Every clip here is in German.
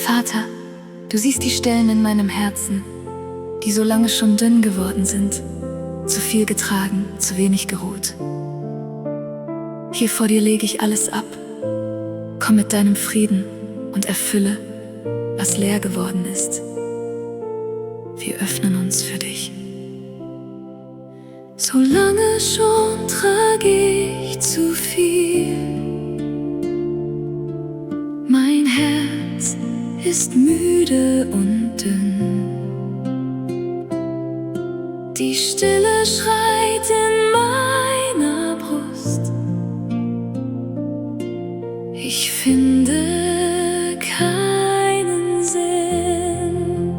Vater, du siehst die Stellen in meinem Herzen, die so lange schon dünn geworden sind, zu viel getragen, zu wenig geruht. Hier vor dir lege ich alles ab. Komm mit deinem Frieden und erfülle, was leer geworden ist. Wir öffnen uns für dich. So lange schon trage ich zu viel. Mein Herz ist müde und dünn. Die Stille schreit in meiner Brust. Ich finde keinen Sinn.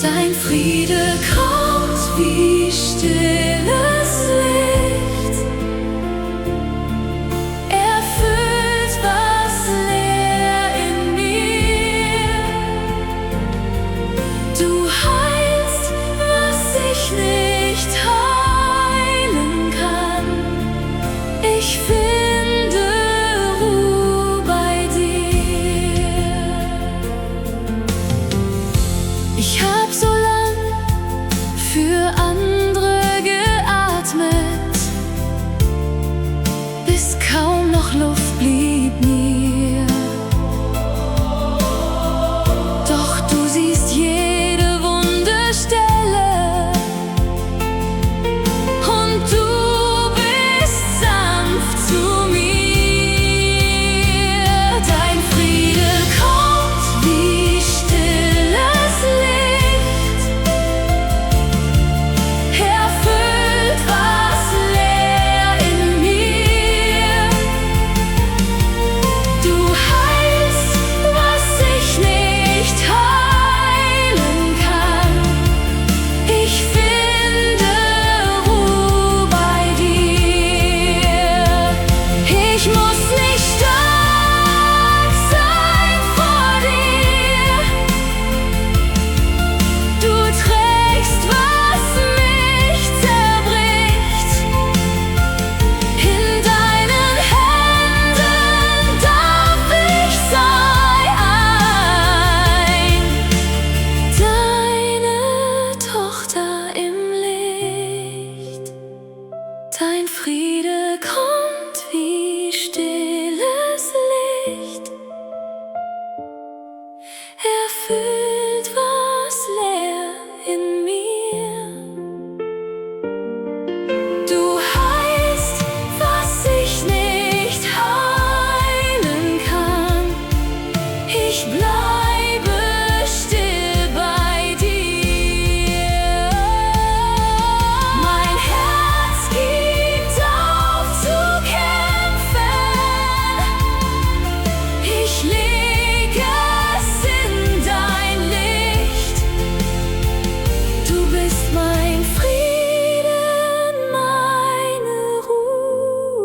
Dein Friede kommt wie stilles Licht. Erfüllt, was leer in mir. Du heilst, was ich nicht heilen kann. Ich finde Ruhe bei dir. Ich hab so lang für andere geatmet, bis kaum noch Luft blieb mir. Doch du siehst jede wunde Stelle und du bist sanft zu mir. Dein Friede kommt wie stilles Licht. Erfüllt, was leer in mir. Du heilst, was ich nicht heilen kann. Ich finde Ruhe bei dir. Ich muss nicht stark sein vor dir. Du trägst, was mich zerbricht. In deinen Händen darf ich sein. Deine Tochter im Licht. Dein Friede kommt wie stilles Licht. Erfüllt, was leer in mir. Du heilst, was ich nicht heilen kann. Ich bleibe still bei dir. Mein Herz gibt auf zu kämpfen. Ich leg es in dein Licht. Du bist mein Frieden, meine Ruhe.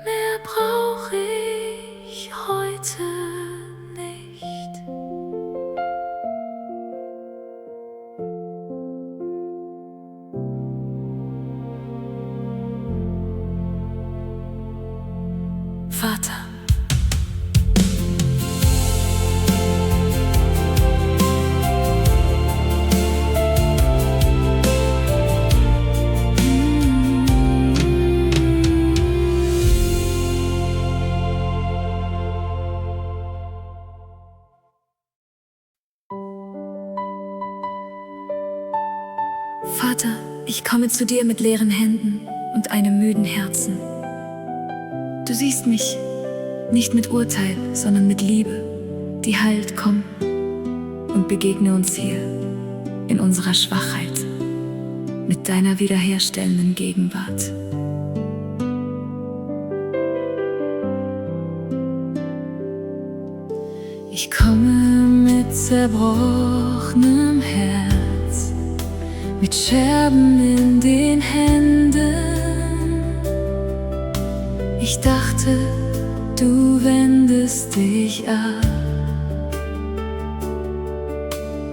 Mehr brauch ich heute nicht. Vater. Vater, ich komme zu dir mit leeren Händen und einem müden Herzen. Du siehst mich nicht mit Urteil, sondern mit Liebe, die heilt. Komm und begegne uns hier in unserer Schwachheit mit deiner wiederherstellenden Gegenwart. Ich komme mit zerbrochenem Herz, mit Scherben in den Händen. Ich dachte, du wendest dich ab,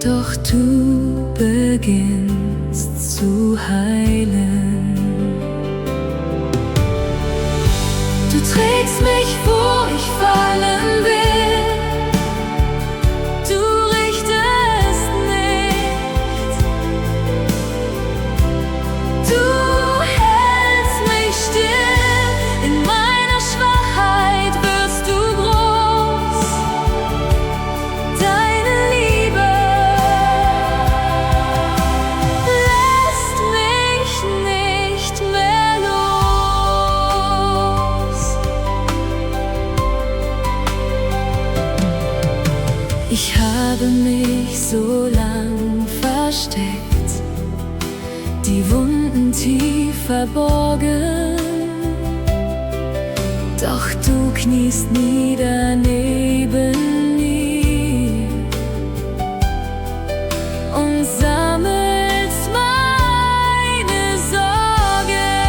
doch du beginnst zu heilen. Du trägst mich, wo ich fallen will. verborgen. Doch du kniest nieder neben mir und sammelst meine Sorgen.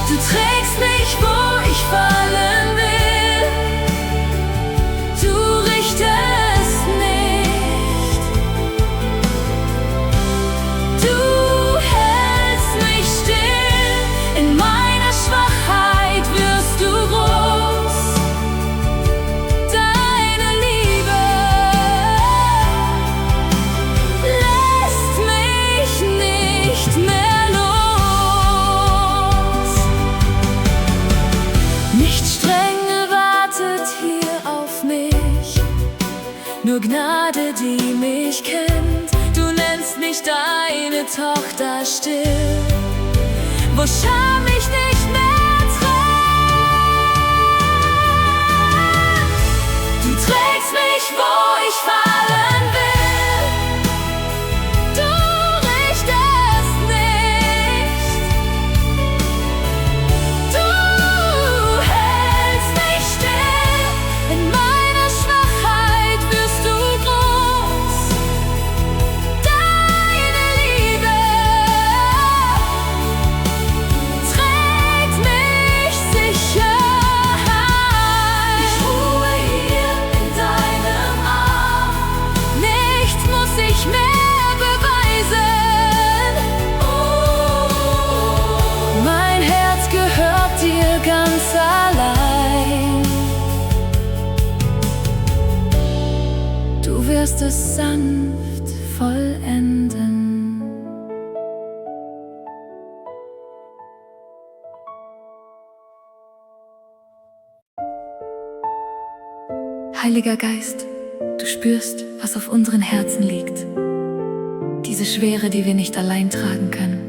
Du trägst mich, wo ich fallen will. Du richtest nicht. Du hältst mich still. In meiner Schwachheit wirst du groß. Deine Liebe lässt mich nicht mehr los. Nicht strenge wartet hier auf mich, nur Gnade, die mich kennt. Du nennst mich deine Tochter still, wo Scham mich nicht mehr trennt. Du trägst mich, wo ich fallen will. Du richtest nicht. Du hältst mich still. In meiner Schwachheit wirst du groß. Deine Liebe trägt mich sicher heim. Ich ruhe hier in deinem Arm. Nichts muss ich mehr beweisen. Mein Herz gehört dir ganz allein. Du wirst es sanft vollenden. Heiliger Geist, du spürst, was auf unseren Herzen liegt. Diese Schwere, die wir nicht allein tragen können.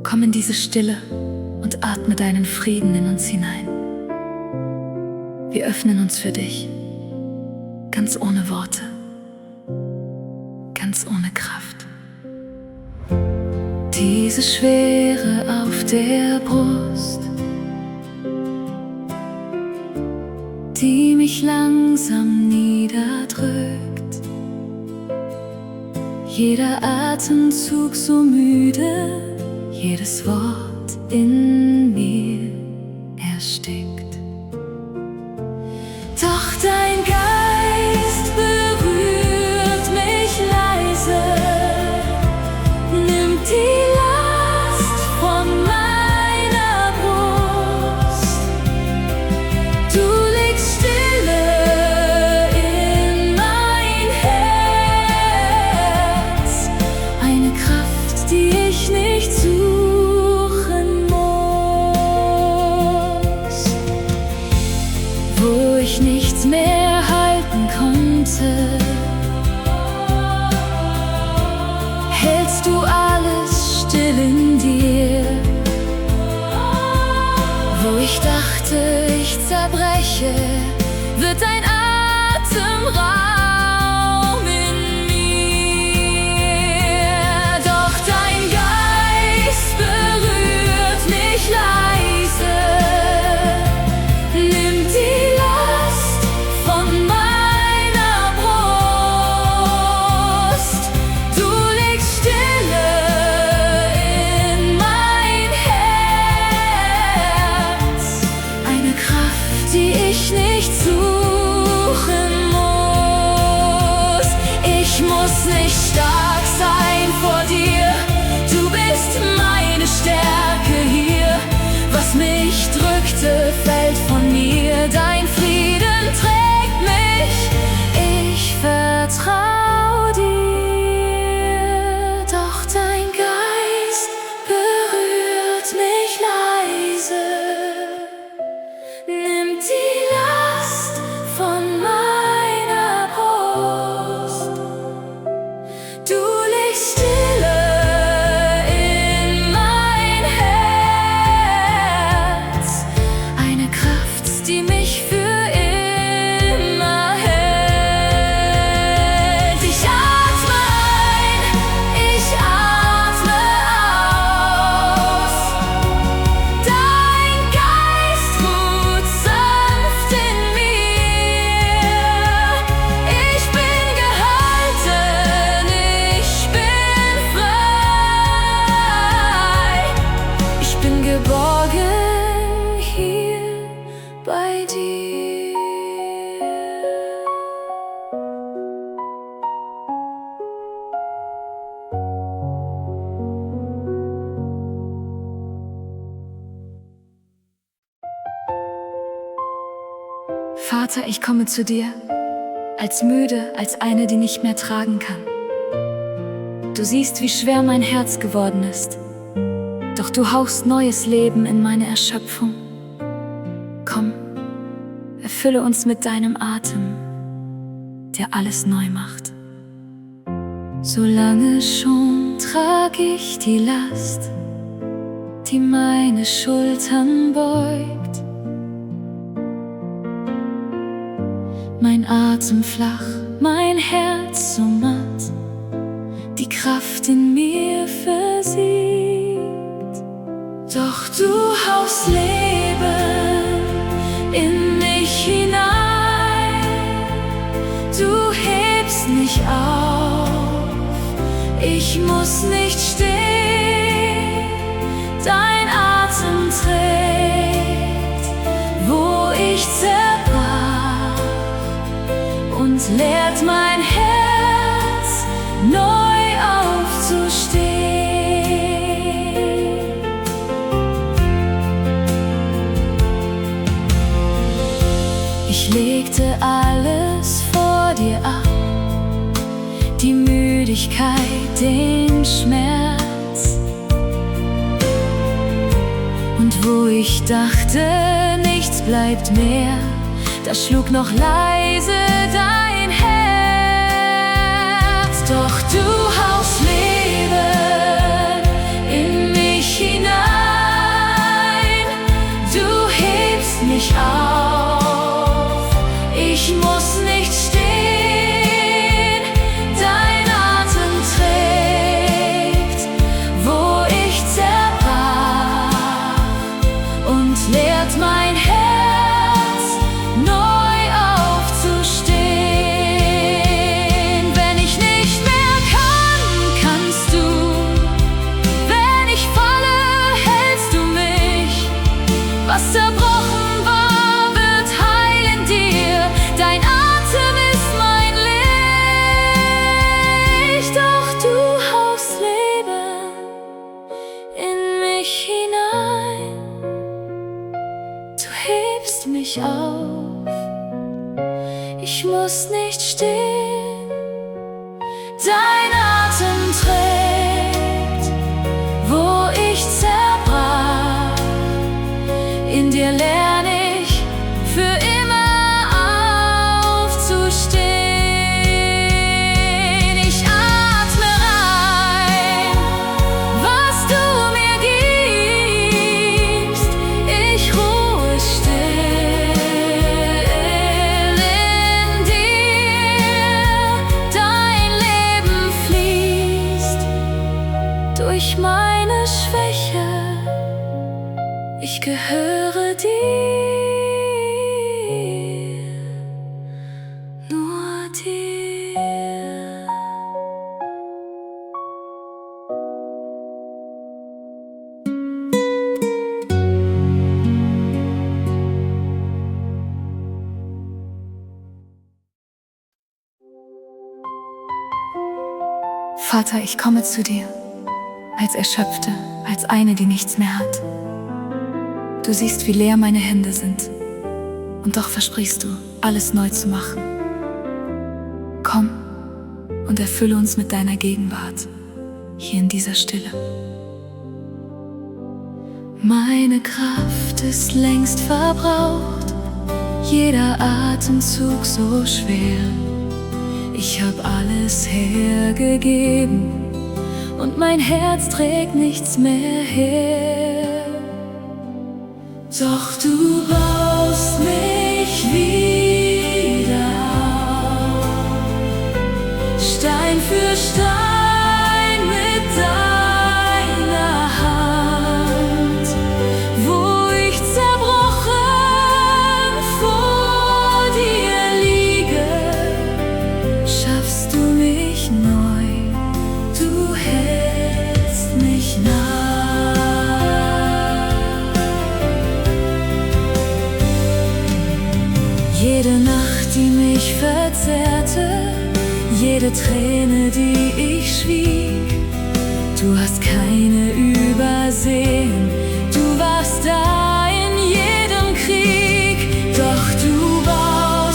Komm in diese Stille und atme deinen Frieden in uns hinein. Wir öffnen uns für dich, ganz ohne Worte, ganz ohne Kraft. Diese Schwere auf der Brust, die mich langsam niederdrückt. Jeder Atemzug so müde, jedes Wort in mir erstickt. Doch dein Geist berührt mich leise, nimmt die Last von meiner Brust. Du legst Stille in mein Herz, eine Kraft, die ich nicht suchen muss. Wo ich nichts mehr halten konnte, hältst du alles still in dir. Wo ich dachte, ich zerbreche, wird dein Atem Raum in mir. Doch dein Geist berührt mich leise, nimmt die Last von meiner Brust. Du legst Stille in mein Herz, eine Kraft, die ich nicht suchen muss. Vater, ich komme zu dir, als müde, als eine, die nicht mehr tragen kann. Du siehst, wie schwer mein Herz geworden ist, doch du hauchst neues Leben in meine Erschöpfung. Komm, erfülle uns mit deinem Atem, der alles neu macht. So lange schon trag ich die Last, die meine Schultern beugt. Mein Atem flach, mein Herz so matt, die Kraft in mir versiegt. Doch du haust Leben in mich hinein, du hebst mich auf, ich muss nicht stehen, dein Atem trägt, wo ich zerbrach, und lehrt mein Herz neu aufzustehen. Ich legte alles vor dir ab, die Müdigkeit, den Schmerz. Und wo ich dachte, nichts bleibt mehr, da schlug noch leise dein Herz. Doch du haust Leben in mich hinein, du hebst mich auf, ich muss nicht stehen, dein Atem trägt, wo ich zerbrach, und lehrt mein Herz neu aufzustehen. Wenn ich nicht mehr kann, kannst du, wenn ich falle, hältst du mich. Was zerbrochen war, wird heil in dir, dein Atem ist mein Licht. Doch du haust Leben in mich hinein, du hebst mich auf, ich muss nicht stehen, dein Atem trägt, wo ich zerbrach, in dir lerne ich für immer aufzustehen. Ich atme rein, was du mir gibst, ich ruhe still in dir, dein Leben fließt durch meine Schwäche, ich gehöre dir, nur dir. Vater, ich komme zu dir, als Erschöpfte, als eine, die nichts mehr hat. Du siehst, wie leer meine Hände sind, und doch versprichst du, alles neu zu machen. Komm und erfülle uns mit deiner Gegenwart, hier in dieser Stille. Meine Kraft ist längst verbraucht, jeder Atemzug so schwer. Ich hab alles hergegeben, und mein Herz trägt nichts mehr her. Doch du baust mich wieder auf, Stein für Stein mit deiner Hand. Wo ich zerbrochen vor dir liege, schaffst du mich neu, du hältst mich nah. Jede Nacht, die mich verzehrte, jede Träne, die ich schwieg, du hast keine übersehen, du warst da in jedem Krieg. Doch du baust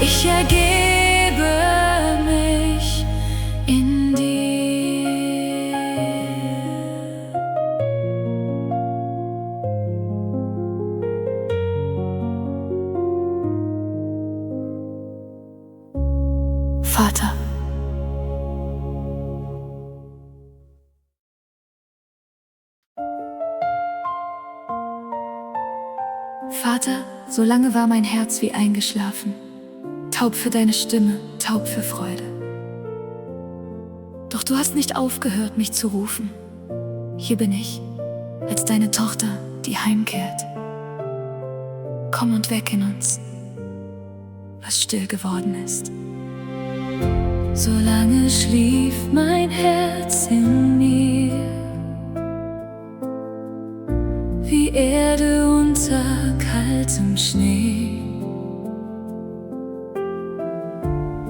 Ich ergebe mich in dir. Vater. Vater, so lange war mein Herz wie eingeschlafen, taub für deine Stimme, taub für Freude. Doch du hast nicht aufgehört, mich zu rufen. Hier bin ich, als deine Tochter, die heimkehrt. Komm und weck in uns, was still geworden ist. So lange schlief mein Herz in mir, wie Erde unter kaltem Schnee.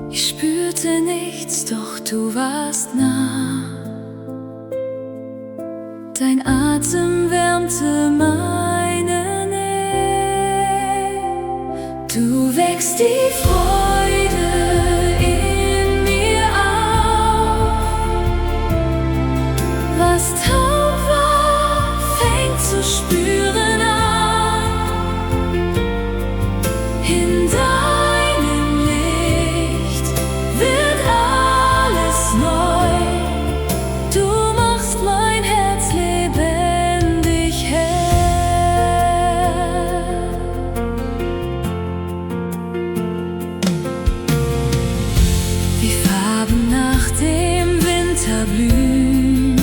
Ich spürte nichts, doch du warst nah. Dein Atem wärmte meine Nähe. Du wächst die Freude in mir auf. Was taub war, fängt zu spüren an. In deinem Licht wird alles neu. Du machst mein Herz lebendig hell. Wie Farben nach dem Winter blühen,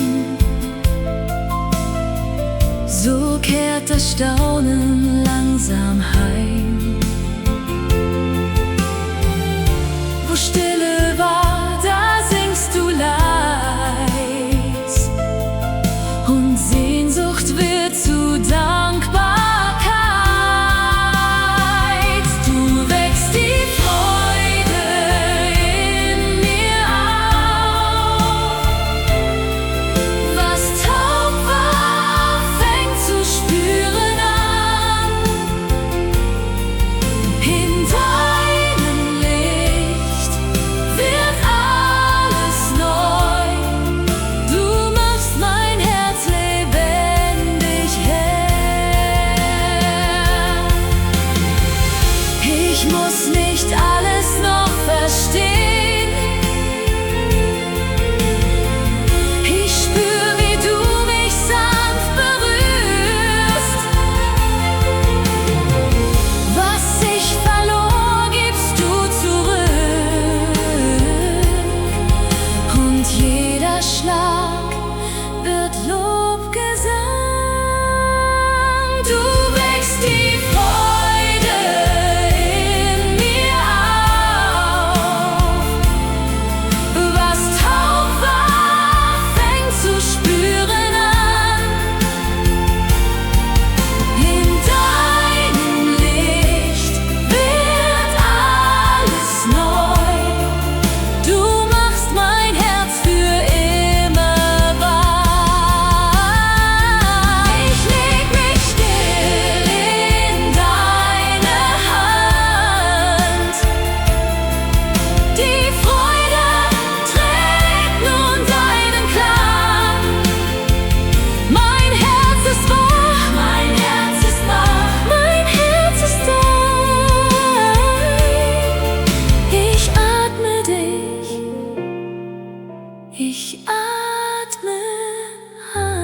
so kehrt das Staunen langsam heim. Wo Stille war, da singst du leis, und Sehnsucht wird zu Dankbarkeit. Du wächst die Freude in mir auf. Was taub war, fängt zu spüren an. In deinem Licht wird alles neu. Du machst mein Herz lebendig hell. Ich muss nicht alles noch verstehen. Ich spür, wie du mich sanft berührst. Was ich verlor, gibst du zurück. Und jeder Schlag wird Lobgesang. Du wächst die Freude in mir auf. Was taub war, fängt zu spüren an. In deinem Licht wird alles neu. Du machst mein Herz für immer wahr. Ich leg mich still in deine Hand. Die Freude trägt nun deinen Klang. Mein Herz ist wach, mein Herz ist wach, mein Herz ist dein. Ich atme dich, ich atme ein.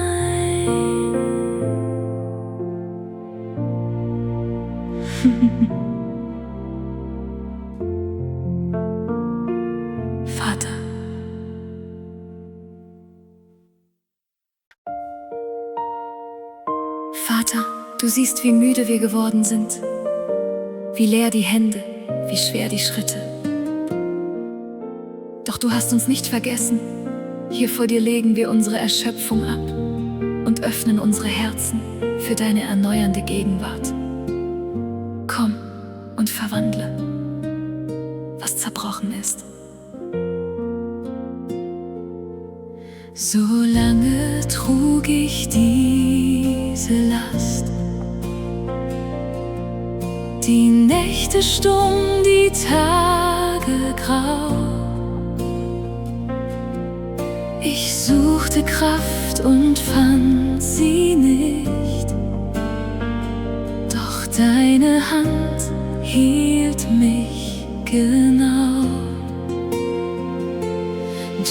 Vater. Vater, du siehst, wie müde wir geworden sind, wie leer die Hände, wie schwer die Schritte. Doch du hast uns nicht vergessen. Hier vor dir legen wir unsere Erschöpfung ab und öffnen unsere Herzen für deine erneuernde Gegenwart. Komm und verwandle, was zerbrochen ist. So lange trug ich diese Last, die Nächte Nächte stumm, die Tage grau. Ich suchte Kraft und fand sie nicht, doch deine Hand hielt mich genau.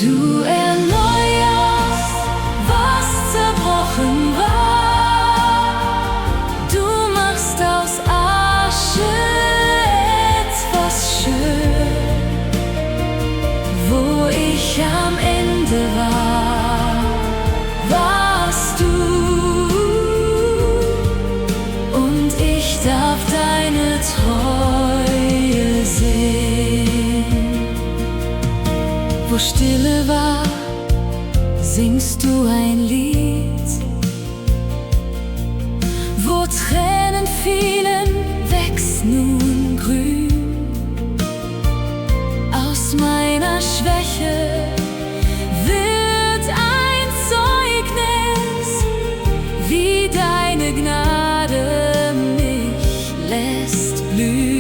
Du erneuerst, was zerbrochen war. Du machst aus Asche etwas schön. Wo ich am Ende war, warst du, und ich darf deine Treue sehen. Wo Stille war, singst du ein Lied. Wo Tränen fielen, wächst nun Grün. Aus meiner Schwäche wird ein Zeugnis, wie deine Gnade mich lässt blühen.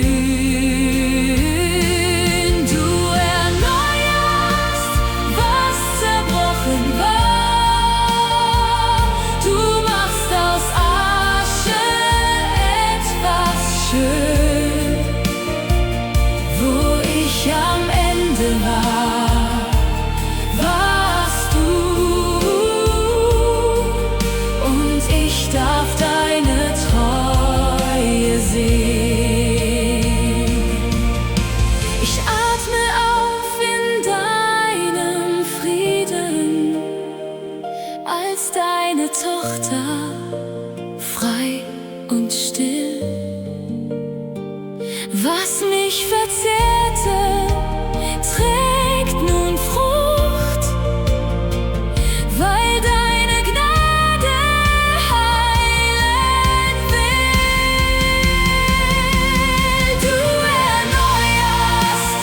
Als deine Tochter, frei und still. Was mich verzehrte, trägt nun Frucht, weil deine Gnade heilen will. Du erneuerst,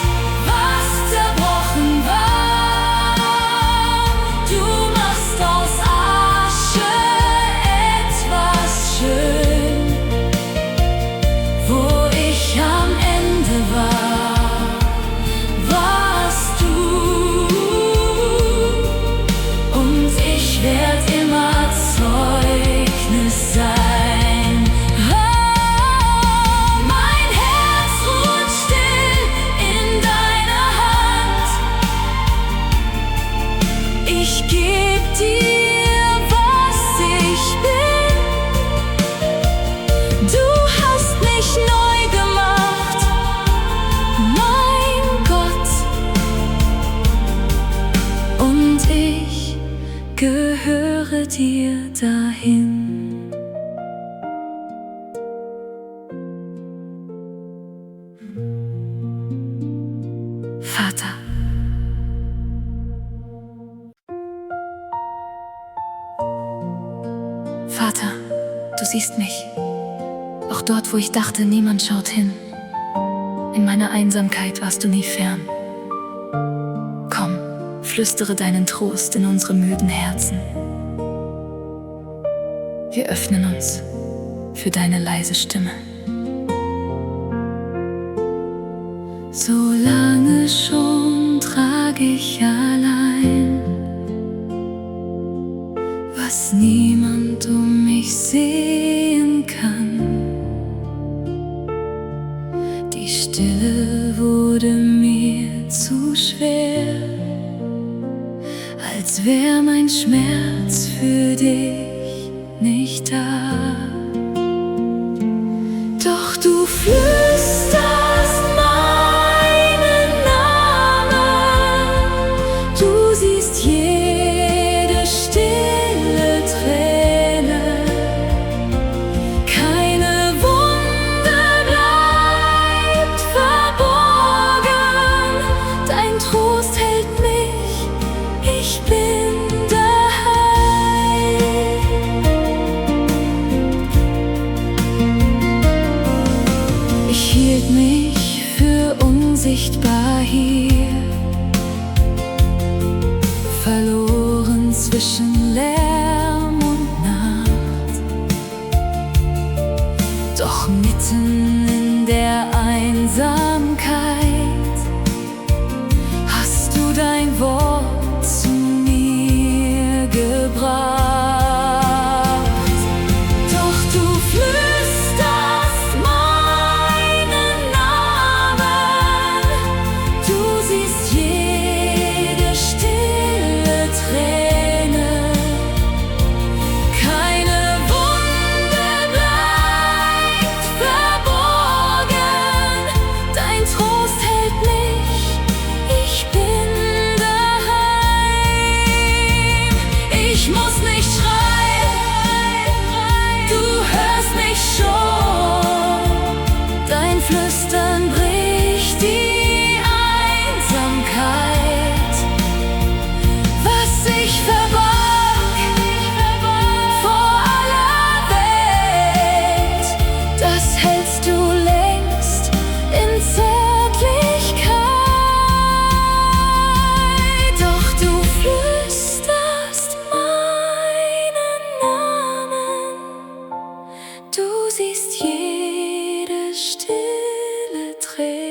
was zerbrochen war. Du machst aus Asche etwas schön. Wo ich am Ende war, warst du, und ich werd immer Zeugnis sein. Oh, mein Herz ruht still in deiner Hand. Ich geb dir, was ich bin. Du hast mich neu gemacht, mein Gott, und ich gehöre dir dahin. Vater. Vater, du siehst mich. Auch dort, wo ich dachte, niemand schaut hin. In meiner Einsamkeit warst du nie fern. Komm, flüstere deinen Trost in unsere müden Herzen. Wir öffnen uns für deine leise Stimme. So lange schon trage ich allein, was niemand um mich sehen kann. Die Stille wurde mir zu schwer, als wär mein Schmerz für dich nicht da. Doch du flüsterst meinen Namen, du siehst jede stille Träne. Keine Wunde bleibt verborgen, dein Trost hält mich, ich bin daheim. Ich hielt mich für unsichtbar hier, verloren zwischen Lärm und Nacht. Doch mitten in der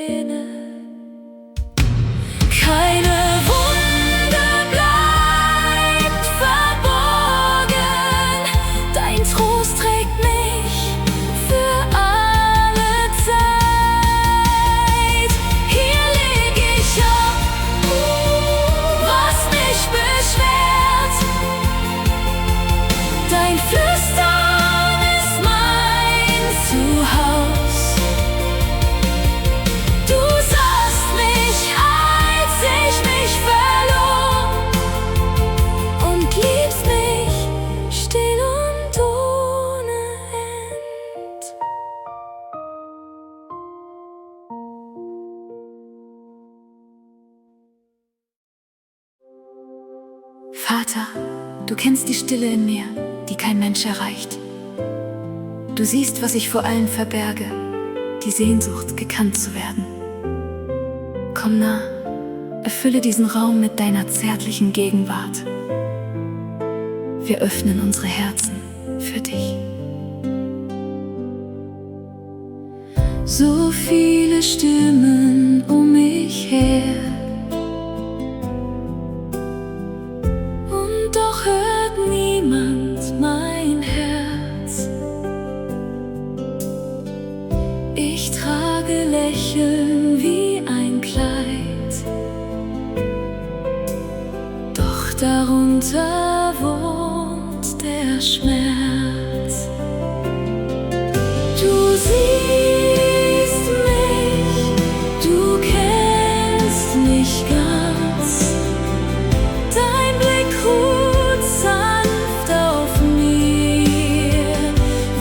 Träne. Keine Wunde bleibt verborgen, dein Trost trägt mich für alle Zeit. Hier leg ich ab, was mich beschwert, dein Flüstern ist mein Zuhause. Du sahst mich, als ich mich verlor, und liebst mich still und ohne End. Vater, du kennst die Stille in mir, die kein Mensch erreicht. Du siehst, was ich vor allen verberge, die Sehnsucht, gekannt zu werden. Komm nah, erfülle diesen Raum mit deiner zärtlichen Gegenwart. Wir öffnen unsere Herzen für dich. So viele Stimmen um mich her, und doch hört niemand mein Herz. Ich trage Lächeln wie ein Kleid, doch darunter wohnt der Schmerz. Du siehst mich, du kennst mich ganz, dein Blick ruht sanft auf mir.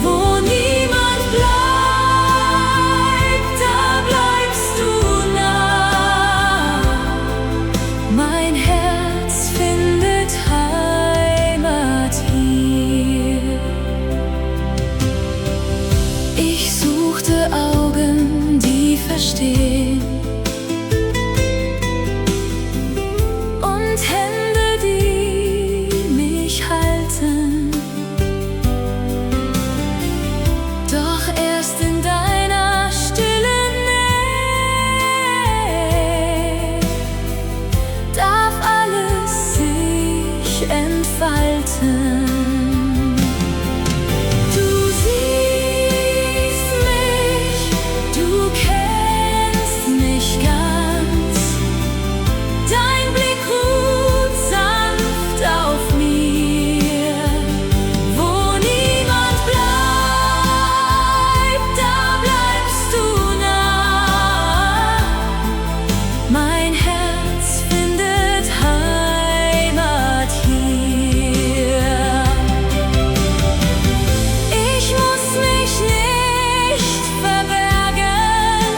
Wo niemand bleibt, da bleibst du nah. Mein Herz findet Heimat hier. Ich suchte Augen, die verstehen, und Hände, die mich halten. Doch erst in deiner stillen Nähe darf alles sich entfalten. Du siehst mich, du kennst mich ganz, dein Blick ruht sanft auf mir. Wo niemand bleibt, da bleibst du nah. Mein Herz findet Heimat hier. Ich muss mich nicht verbergen,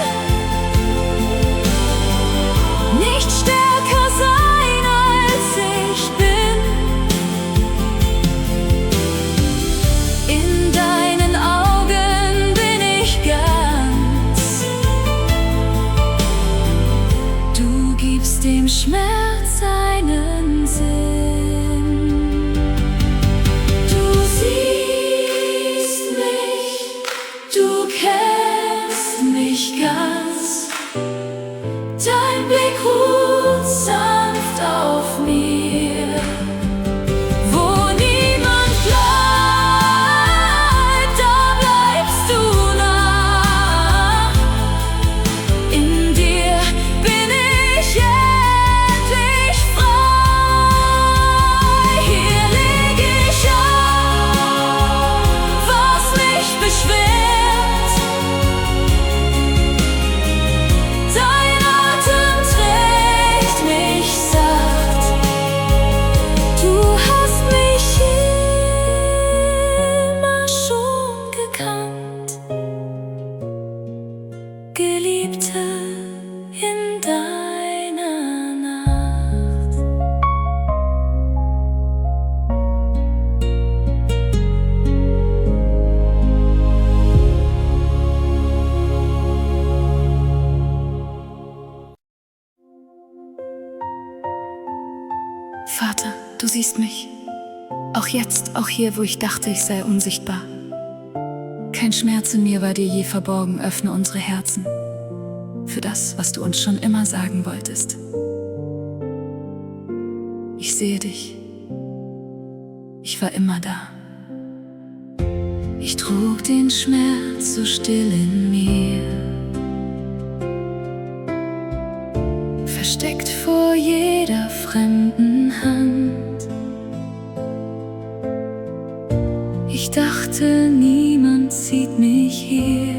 nicht stärker sein, als ich bin. In deinen Augen bin ich ganz. Du gibst dem Schmerz einen Sinn. Du siehst mich, du kennst mich ganz, dein Blick ruht sanft auf mir. Wo niemand bleibt, da bleibst du nah. In dir bin ich endlich frei. Hier leg ich ab, was mich beschwert, dein Atem trägt mich sacht. Du hast mich immer schon gekannt, Geliebte in deiner Nacht. Vater, du siehst mich. Auch jetzt, auch hier, wo ich dachte, ich sei unsichtbar. Kein Schmerz in mir war dir je verborgen, öffne unsere Herzen. für das, was du uns schon immer sagen wolltest. Ich sehe dich. Ich war immer da. Ich trug den Schmerz so still in mir, versteckt vor jeder fremden Hand. Ich dachte, niemand sieht mich hier,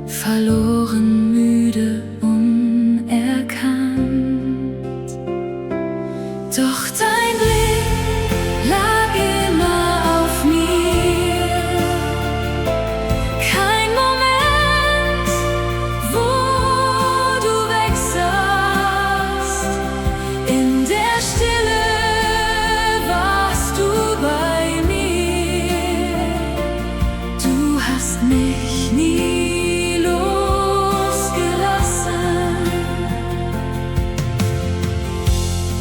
verloren, müde, unerkannt. Doch dein Blick lag immer auf mir. Kein Moment, wo du weg saßt. In der Stille warst du bei mir. Du hast mich nie losgelassen.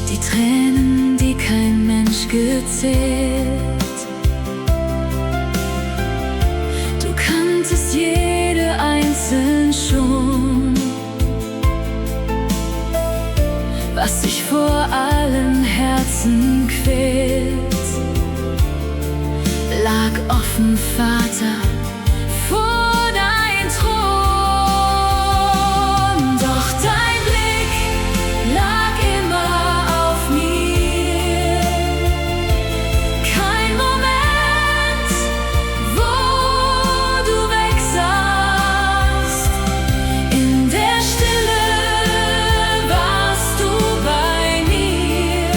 Die Tränen, die kein Mensch gezählt. Du kanntest jede einzeln schon. Was sich vor allen Herzen quält, lag offen, Vater, vor dein Thron. Doch dein Blick lag immer auf mir. Kein Moment, wo du weg saßt. In der Stille warst du bei mir.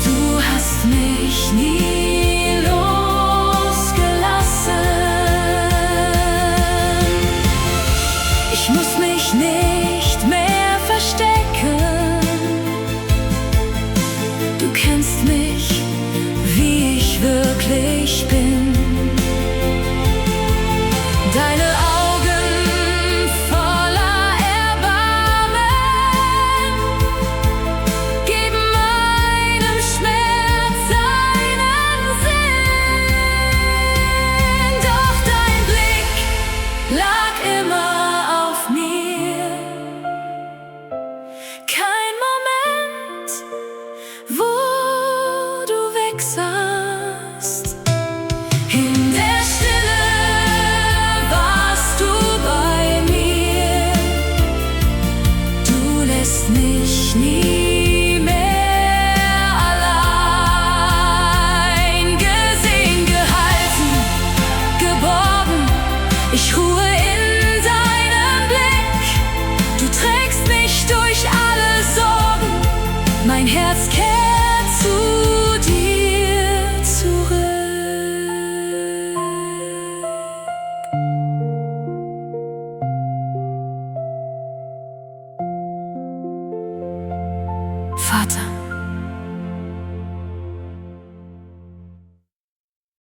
Du hast mich nie losgelassen. Ich muss mich nicht mehr verstecken. Du kennst mich, wie ich wirklich bin. Deine Augen voller Erbarmen geben meinem Schmerz einen Sinn. Doch dein Blick lag immer auf mir. Kein Moment, wo du weg saßt. In der Stille warst du bei mir. Du lässt mich nie mehr allein. Gesehen, gehalten, geborgen. Ich ruhe in deinem Blick. Du trägst mich durch alle Sorgen. Mein Herz kehrt zu dir zurück. Vater,